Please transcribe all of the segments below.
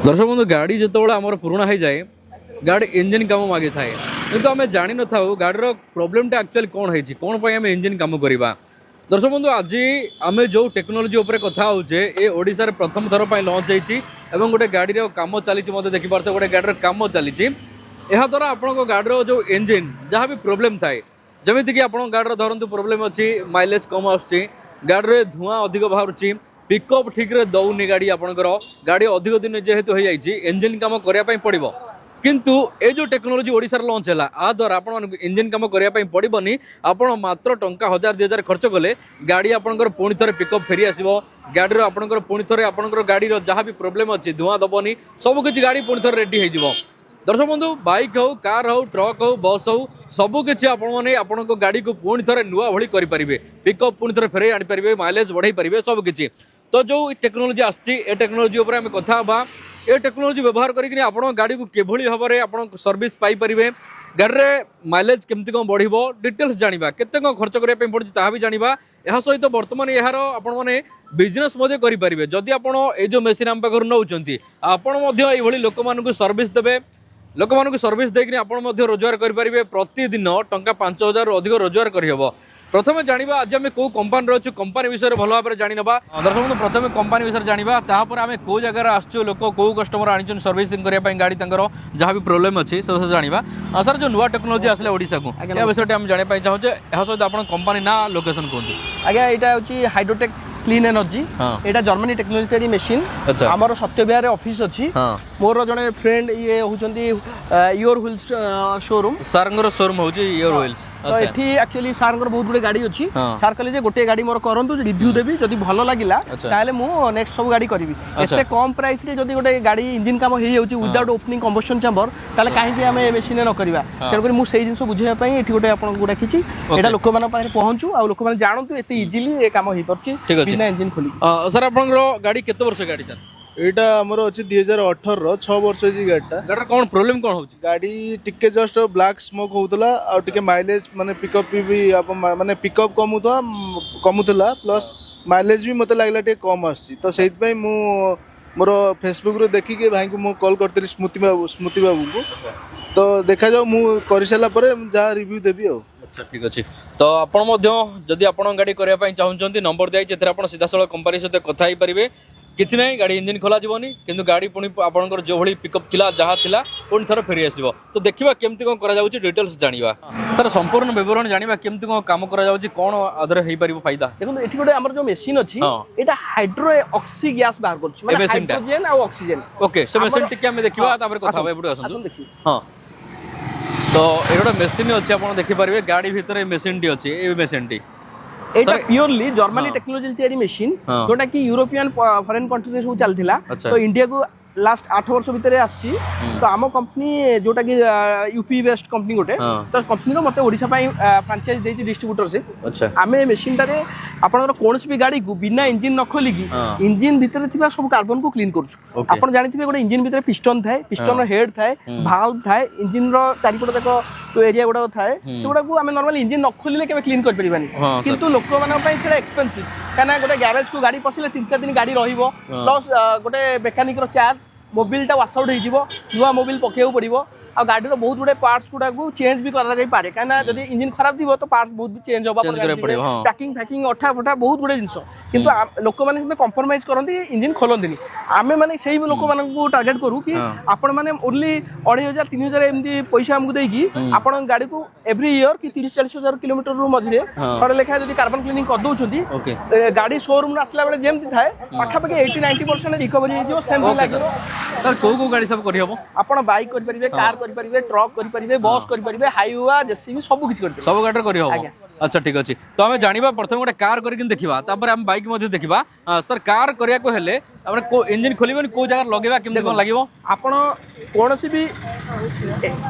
दर्शक बंधु गाड़ी जो आम पुराणा हो जाए गाड़ी इंजिन कम मागी थाए किंतु आम जान न था गाड़ी प्रोब्लेम एक्चुअली कौन है कौन पर आम इंजिन कम करवा। दर्शक बंधु आज आम जो टेक्नोलोजी उपर कथा होचे ए ओडिशा रे प्रथम थर पर लॉन्च होती गोटे गाड़ी कम चली देखिपारे गोटे गाड़ी कम चली द्वारा आपण गाड़ी जो इंजिन जहाँ भी प्रोब्लेम थाए जमीक आप गाड़ी धरतु प्रोब्लेम अच्छी माइलेज कम आसूँ गाड़ी धुआं अधिक बाहर पिकअप ठीक रे दौनी गाड़ी आपंकर गाड़ी अधिक दिन जेहेतु हो जाए इंजिन कम करने पड़ो किंतु ए जो टेक्नोलोजी ओडिशा रे लॉन्च है आ द्वारा आपण इंजिन कम करने पड़ोनी आपण मात्र टंका 1000-2000 खर्च कले गाड़ी आपंकर पुणी थे पिकअप फेरी आसो गाड़ी आपंकर पुणी थे आपंकर गाड़ी जहाँ भी प्रोब्लेम अच्छी धुआं दबनी सबकि गाड़ी पुणी थे रेडी हो। दर्शक बंधु बाइक हो कार हो ट्रक हो बस हो सबकि आपण गाड़ी को पुणी थे नुआ भली करेंगे पिकअप पुणी थे फेर आनीपारे माइलेज बढ़ाई पारे सबकि तो जो टेक्नोलोजी आसी टेक्नोलोजी उपर आम कथा ये टेक्नोलोजी व्यवहार करके आप गाड़ी को किभली भाव में आप सर्विस पाइपर गाड़ी माइलेज केमती कौन बढ़ो डिटेल्स जाना केते कौन खर्च करने पड़े ता भी जाना यह सहित बर्तमान यार आपने बिजनेस करेंगे जदि आप जो मेसीन आम पाखर नौ आपड़ी लोक मान सर्विस देवे लोक मान सर्विस देकर आप रोजगार करेंगे प्रतिदिन टंका 5000 अधिक रोजगार करहब। प्रथम जाना आज आम कौ कंपानी अच्छे कंपानी विषय भल भाव में जाना दर्शक बंधु प्रथम कंपानी विषय जाना तापर आम कौ जगार आसू लोक कौ कस्टमर आनी सर्विसिंग करने गाड़ी जहाँ भी प्रोब्लेम अच्छी सब जाना सर जो नुआ टेक्नोलोजी आसला ओडिशा को या विषय आम जाना चाहूँ यह सहित आप कंपानी ना लोकेशन कहते आज्ञा यहाँ हूँ हाइड्रोटेक क्लीन एनर्जी यहाँ जर्मनी टेक्नोलोजी मेसीन आमर सत्यविहार ऑफिस अच्छी मोर जड़े फ्रेंड ये होती योर व्हील्स शोरूम सार शोरूम हो योर व्हील्स तो ये एक्चुअली सार बहुत गुड़े गाड़ी अच्छी सार कहले गोटे गाड़ी मोर करूँ रिव्यू देवी जब भल लगे मुझे नेक्स्ट सब गाड़ी करी एत कम प्राइस रे जब गोटे गाड़ी इंजिन कम हो विदाउट ओपनिंग कंबशन चैम्बर ताले कहीं आम मेसीन न करवा तेणुक मुझे जिन बुझाई ये गोटे आपको डाकी यहाँ लोक पाखे पहुँचू आ लोक मैंने जानतु एत इजिली ये कम हो पार्टी बिना इंजिन खोली। सर आप गाड़ी केते वर्ष गाड़ी सर एटा हमर अछि 2018 रो 6 वर्ष जी गाडीटा गाड़ी कौन प्रोब्लेम कौन होची गाड़ी टिके जस्ट ब्लैक स्मोक होतला आ टिके माइलेज माने पिकअप भी आप माने पिकअप कमुतला प्लस माइलेज भी मते लागला टिके कम आसी तो सेइत पई मु मोर फेसबुक रो देखि के भाई को मु कॉल करतली स्मृति बाबू को तो देखा जाओ मु करि साला परे जा रिव्यू देबी आ। अच्छा ठीक अच्छे तो आपड़ी आप गाड़ी करने चाहते नंबर दिखाई जे आप सीधा साल कंपानी सहित कथा हो पारे किसी ना गाड़ी इंजिन खोल जीवनी किंतु गाड़ी पुणी आपंकर जो भाई पिकअप थिला जहाँ थिला पुणी थर फेरी आसो तो देखा केमती कौन करा डिटेल्स जाना सर संपूर्ण विवरण जाना केमती कौन काम करा कौन आदर हो पार फायदा देखो ये गोटे आम जो मेसीन अच्छी यहाँ हाइड्रो ऑक्सी गैस बाहर कर ऑक्सीजन ओके से मेसीन टिके आम देखा हाँ तो ये गोटे मेसीन अच्छी आप देखिपारे गाड़ी भितर मेसीन टी अच्छी ये मेसीन टी एटा प्योरली जर्मनी टेक्नोलॉजी तैयारी मशीन जोटा कि यूरोपियन फॉरेन कंट्री रे सब चलथिला तो इंडिया को लास्ट 8 वर्ष भीतर आसी तो आम कंपनी जोटा कि यूपी बेस्ड कंपनी गोटे तो कंपनी रो मते ओडिशा पाई फ्रांचाइज देछि डिस्ट्रीब्यूटरशिप आमे मशीन टारे आपनकर कोनस भी गाड़ी को बिना इंजिन न खोली की इंजिन भीतर थिबा सब कार्बन को क्लीन करछु आपन जानिथिबे गोटे इंजिन भीतर पिस्टन थाए पिस्टन रो हेड थाए भाल्व थाए इंजिन रो चारिपट तक जो एरिया गुडा थाए सेगुडा को आमे नॉर्मली इंजिन न खोलिले केबे क्लीन कर परिबानी किंतु लोक मानन पाई सेटा एक्सपेंसिव काना गोटे गैरेज को गाड़ी पसिले 3-4 दिन गाड़ी रहिबो प्लस गोटे मेकानिक रो चार्ज मोबिलटा वाश आउट हो नुआ मोबिल पकेबू पड़ो आ गाड़ी बहुत गुडे पार्ट्स गुडा को चेंज भी करा जाई पारे काना जदी इंजिन खराब थी तो पार्ट्स बहुत भी चेंज होबा पैकिंग फैकिंग अठा फटा बहुत गुडे जिंस किंतु लोक माने इसमें कंप्रोमाइज करंती इंजिन खोलंतीनी आमे माने सेही लोक मानन को टारगेट करू कि आपण माने ओनली 2500-3000 एमदी पैसा हमकु देई कि आपण गाड़ी को एवरी ईयर कि 30-40 किलोमीटर रो मझरे थरे लेखा जदी कार्बन क्लीनिंग कर दउछंती गाड़ी शोरूम रे आसला बेले जेमती थाए पाखा पाखे 80-90% रिकवरी हो सेम लागिरो सर को गाड़ी सब करि हबो आपण बाइक करि परिबे कार ट्रक करेंगे बस करेंगे हाईवा जेसीबी सब किसी सब गाड़ी कर अच्छा ठीक अच्छे तो आम जाना प्रथम गोटे कार करके देखा आम बाइक देखा सर कार करने इंजिन खोल कौ जगह लगे कौन लगे आपण कौन भी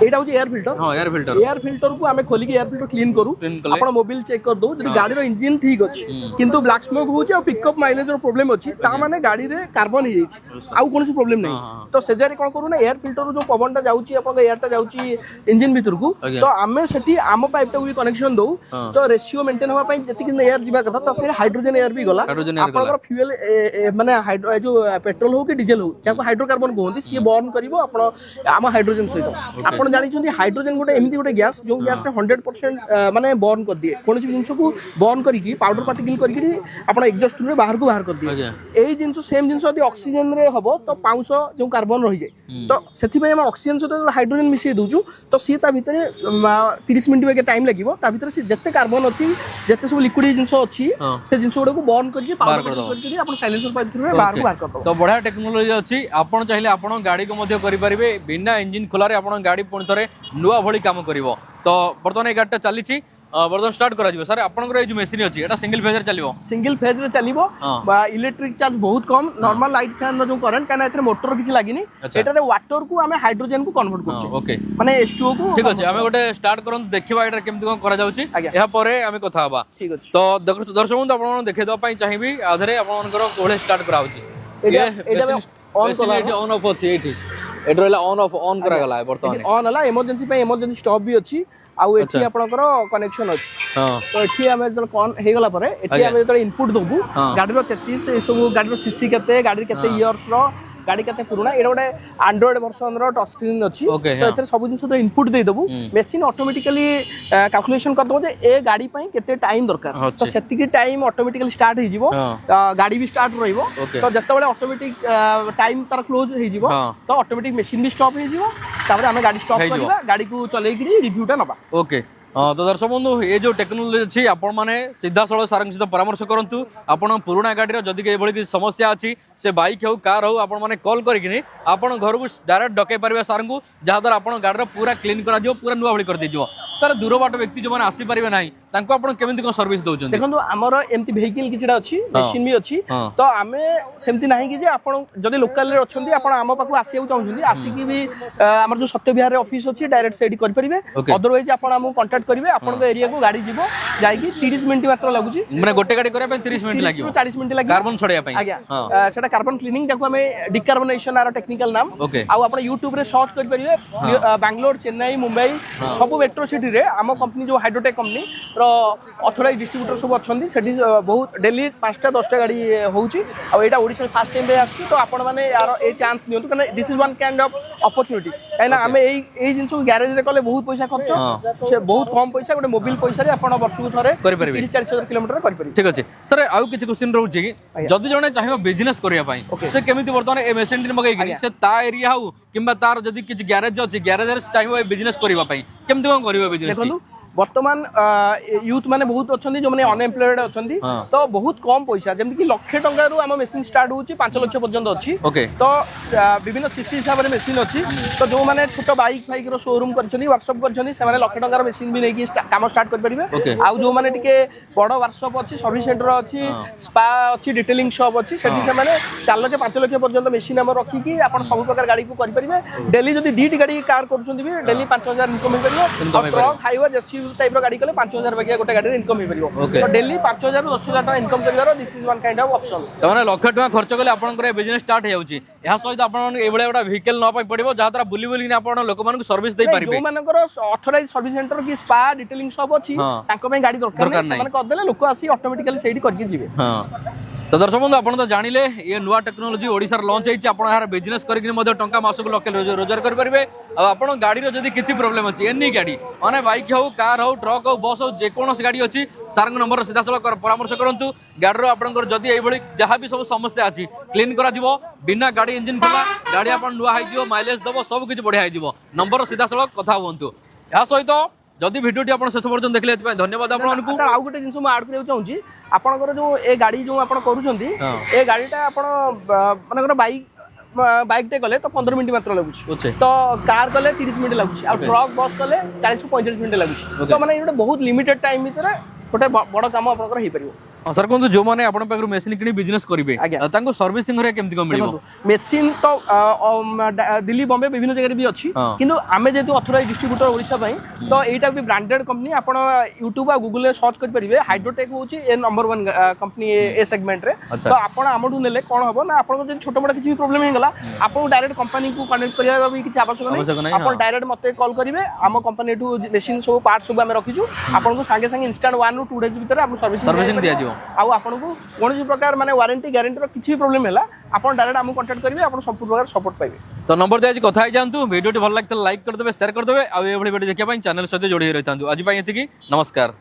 एटा होची एयर फिल्टर हां एयर फिल्टर को आमे खोली के एयर फिल्टर क्लीन करू Clean कले। आपण मोबाइल चेक कर दो जदी गाड़ी रो इंजन ठीक अछि किंतु ब्लैक स्मोक होची और पिकअप माइलेज रो प्रॉब्लम अछि ता माने गाड़ी रे कार्बन ही जाइछि आउ कोनसी प्रॉब्लम नहीं तो सेजारे कोन करू ना एयर फिल्टर जो पवनटा जाउची आपण एयरटा जाउची इंजन भीतर को तो आमे सेठी आम पाइपटा भी कनेक्शन दउ तो रेशियो मेंटेन होवा पई जति कि एयर जिबा कथा त हाइड्रोजन एयर भी गला आपनकर फ्यूल माने हाइड्रो जो पेट्रोल हो कि डीजल हो जाको हाइड्रोकार्बन कहंती सी बर्न करिवो आपण आम हाइड्रोजन सहित आपण जानि छथि हाइड्रोजन गोटे एमिति गोटे गैस जो गैस रे 100% माने बर्न कर दिए कोनसी जिंस को बर्न करिकि पाउडर पार्टिकल करिकि आपण एग्जॉस्ट रे बाहर को कर दिए एई जिंस सेम जिंस यदि ऑक्सीजन रे हबो तो पाउंस जो कार्बन रहि जाय तो सेथि पय हम ऑक्सीजन सहित हाइड्रोजन मिसि दउछु तो सी ता भीतर 30 मिनिट के टाइम लागिवो ता भीतर से जत्ते कार्बन अछि जत्ते सब लिक्विड जिंस अछि से जिंस गुडा को बर्न करिकि पाउडर करिकि आपण साइलेंसर पाइप थ्रू बाहर को कर दो तो बढ़िया टेक्नोलोजी अछि आपण चाहिले आपण गाड़ी को मध्य करि परिबे बिना इंजन खोला रे आपण गाड़ी पुणी थरे नुआ भली काम करिवो तो वर्तमान ए गाड़ीटा चलीछि वर्तमान स्टार्ट करा जिवो सर आपनकर ए जो मशीन अछि एटा सिंगल फेज रे चलिवो सिंगल फेज रे चलिवो बा इलेक्ट्रिक चार्ज बहुत कम नॉर्मल लाइट फैन रो जो करंट काना एथरे मोटर किछि लागिनी एटा रे वाटर को हमें हाइड्रोजन को कन्वर्ट करछु ओके माने H2O को ठीक अछि हमें गोटे स्टार्ट करन देखिबा एटा केमति कोन करा जाउछि एहा परे हमें कथा हबा ठीक अछि तो दर्शक बंधु आपण देखे दो पई चाहिबी आधरे आपनकर कोले स्टार्ट कराउछि एटा ऑन करा ऑन ऑफ अछि एठी एटा रहला ऑन ऑफ ऑन करा गला वर्तमान ऑन हला इमरजेंसी पे इमरजेंसी स्टॉप भी अछि आउ एठी आपनकर कनेक्शन अछि हां तो एठी हमें जब ऑन हे गला परे एठी हमें जब इनपुट दबु गाडी रो चेसिस ए सब गाडी रो सीसी केते गाडी केते इयर्स रो गाड़ी केते पुराना एटा गोटे एंड्रॉइड वर्जन रो टच स्क्रीन अछि तो एथरे सब जिंस तो इनपुट दे दबु मशीन ऑटोमेटिकली कैलकुलेशन कर दबो जे ए गाड़ी पई केते टाइम दरकार तो सेति की टाइम ऑटोमेटिकली स्टार्ट हे जिवो गाड़ी भी स्टार्ट रहिवो तो जत्ते बेले ऑटोमेटिक टाइम तार क्लोज हे जिवो तो ऑटोमेटिक मशीन भी स्टॉप हे जिवो तापर हमें गाड़ी स्टॉप करबा गाड़ी को चलेई कि रिव्यूटा नबा ओके तो दर्शक बंधु ये जो टेक्नोलोजी अच्छी आपण मैंने सीधा सड़क सार सहित परामर्श करूँ आपण पुराणा गाड़ी जदि ये समस्या अच्छी से बाइक हो कार हो आपण मैंने कॉल करके आपण घर को डायरेक्ट डकई पारे सार को जहाद्वारा आपण गाड़ी पूरा क्लीन कर पूरा नुआ भली कर दीजिए सर दूर बाट व्यक्ति जो मैंने आसीपारे ना तांको आपण केमिति कोन सर्विस दउछन देखंतु हमर एमती वेहिकल किछडा अछि मशीन भी अछि तो आमे सेमती नाही कि जे आपण जदि लोकल रे अछंती आपण आम पाखु आसीउ चाहउछंती आसी कि भी हमर जो सत्य विहार रे ऑफिस अछि डायरेक्ट सेडी कर परिबे अदरवाइज आपण हमु कांटेक्ट करिवे आपण के एरिया को गाड़ी जीवो जाई कि 30 मिनिट मात्र लागुची माने गोटे गाड़ी करे 30 मिनिट लागिवो 40 मिनिट लागि कार्बन छड़िया पई आज्ञा सेटा कार्बन क्लीनिंग जाको हमें डिकार्बोनेशन आर टेक्निकल नाम आ आपण YouTube रे सर्च कर परिबे बेंगलोर चेन्नई मुंबई सब मेट्रो सिटी रे हम कंपनी जो हाइड्रोटेक कंपनी रो ऑथराइज डिस्ट्रीब्यूटर सब अच्छी सेठी बहुत डेली 5टा 10टा गाड़ी होउची आ एटा ओडिशा फर्स्ट टाइम रे आछि तो आपण माने यार ए चांस नियंतु कने this is one kind of opportunity काइना हमें एई जिंस गैरेज रे कले बहुत पैसा खर्च से बहुत कम पैसा गोटे मोबाइल पैसा रे आपण वर्ष को थरे करि परिबे 30-40 किलोमीटर करि परिबे ठीक अछि सर आउ किछ क्वेश्चन रहउची कि जदि जने चाहिबो बिजनेस करिया पई से केमिति वर्तमान ए मशीन मगै कि से ता एरिया हो किंबा तार जदि किछ गैरेज अछि गैरेज रे चाहिबो बिजनेस करिवा पई केमिति कोन करिवो बिजनेस देखंतु वर्तमान यूथ माने बहुत अच्छी जो मैंने अनएम्प्लॉयड अच्छी तो बहुत कम पैसा जमी कि लक्षे टंका रू आम मशीन स्टार्ट होची 5 लाख पर्यंत अच्छी तो विभिन्न सीसी हिसाब से मशीन अच्छी तो जो मैंने छोट बाइक फाइक रो शोरूम करछनी वर्कशॉप करछनी से माने लक्षे टंका मशीन भी लेके काम स्टार्ट कर परिबे आ जो माने टिके बड़ वर्कशॉप अच्छी सर्विस सेंटर अच्छी स्पा अच्छी डिटेलिंग शॉप अच्छी सेठी से माने 4 लाख 5 लाख पर्यंत मशीन हम रखी कि आपण सब प्रकार गाड़ी को कर परिबे डेली जदी 2टी गाड़ी कार करछंती भी डेली 5000 इनकम हो परिबो ट्रक हाईवे जेसीबी टाइप रो गाड़ी कले 5000 बाकी गोटे गाड़ी इनकम हो परिबो तो डेली 5000 ରୁ 10000 टका इनकम करिवारो this is one kind of option त माने लाख टका खर्च कले आपनकर बिजनेस स्टार्ट हे जाउची एहा सहित आपन एबळे एबडा व्हीकल न पाई पड़िबो जातरा बुली बुली आपन लोक मानक सर्विस दे पारिबे जो मानकर ऑथराइज सर्विस सेंटर की स्पा डिटेलिंग शॉप अछि तांको में गाड़ी दरकार नै माने कर देले लोक आसी ऑटोमेटिकली सेडी करके जिवे हां तो दर्शक बंधु आपन तो जानिले ये नुआ टेक्नोलॉजी ओडिसा रे लॉन्च होईची आपन यार बिजनेस करके मध्य टंका मासक लोकल रोजगार कर परिबे आ आपन गाड़ी रो जदी किछि प्रॉब्लम अछि एनी गाड़ी माने बाइक हो कार हो ट्रक हो बस हो जे कोनोस गाड़ी अछि सारंग नंबर सीधा सळक परामर्श करंतु गाड़ी रो आपनकर जदी एई भली जहां भी सब समस्या अछि क्लीन करा जिवो बिना गाड़ी इंजन खोला गाड़ी आपन नुआ हाई जिवो माइलेज दबो सब किछि बढ़िया हाई जिवो नंबर सीधा सळक कथा हुंतु या सहित जदि भिडियोटी आपण शेष पर्यंत देखले एतपय धन्यवाद आपनकु आ गोटे जिंस म ऐड करियो चाहूची आपनकर जो ए गाड़ी जो आपण करूछंती ए गाड़ीटा आपण मानकर बाइक टे गले तो 15 मिनिट मात्र लागुची तो कार गले 30 मिनिट लागुची आ ट्रक बस गले 40 से 45 मिनिट लागुची तो माने एटा बहुत लिमिटेड टाइम भीतर गोटे बड़ काम आपनकर हे परियो ହଁ ସାର୍ କୁହନ୍ତୁ ଯୋଉମାନେ ଆପଣଙ୍କ ପାଖରୁ ମେସିନ୍ କିଣି ବିଜନେସ୍ କରିବେ ଆଜ୍ଞା। ତାଙ୍କୁ ସର୍ଭିସିଂ ରେ କେମିତି କଣ ମିଳିବ? মেସିন তো দিল্লি বম্বে বিভিন্ন জায়গায় বি অছি হ্যাঁ। কিন্তু আমি যেহেতু অথরাইজ ডিস্ট্রিব্यूटर ওড়িশা পাই তো এইটা বি ব্রান্ডেড कंपनी आपण यूट्यूब आ गूगल सर्च कर परिबे हाइड्रोटेक होची ए नंबर 1 कंपनी ए सेगमेंट रे अच्छा। तो आपण आमडू नेले कोन हबो ना आपण जे छोट मोटा किछि भी प्रॉब्लम हे गला आपण डायरेक्ट कंपनी को कांटेक्ट करिया भी किछि आवश्यक आवश्यक नहीं नहीं, आपण हाँ। डायरेक्ट मते कॉल करिवे आम कंपनी टू मेसिन सब पार्ट सब हम रखिछु आपण को संगे संगे इंस्टेंट 1 टू 2 डेज भीतर आपण Servicing दिया जिवो। आउ आपण को कोनोसी प्रकार माने वारंटी गारंटी रो किछि भी प्रॉब्लम हैला आपण डायरेक्ट हमु कांटेक्ट करिवे आपण संपूर्ण प्रकार सपोर्ट पाइबे। तो नंबर दिया कथा ही जातु वीडियो भल लगे लाइक करदे शेयर करदे आ वीडियो देखिए चैनल सहित जोड़ी रही था आज एति नमस्कार।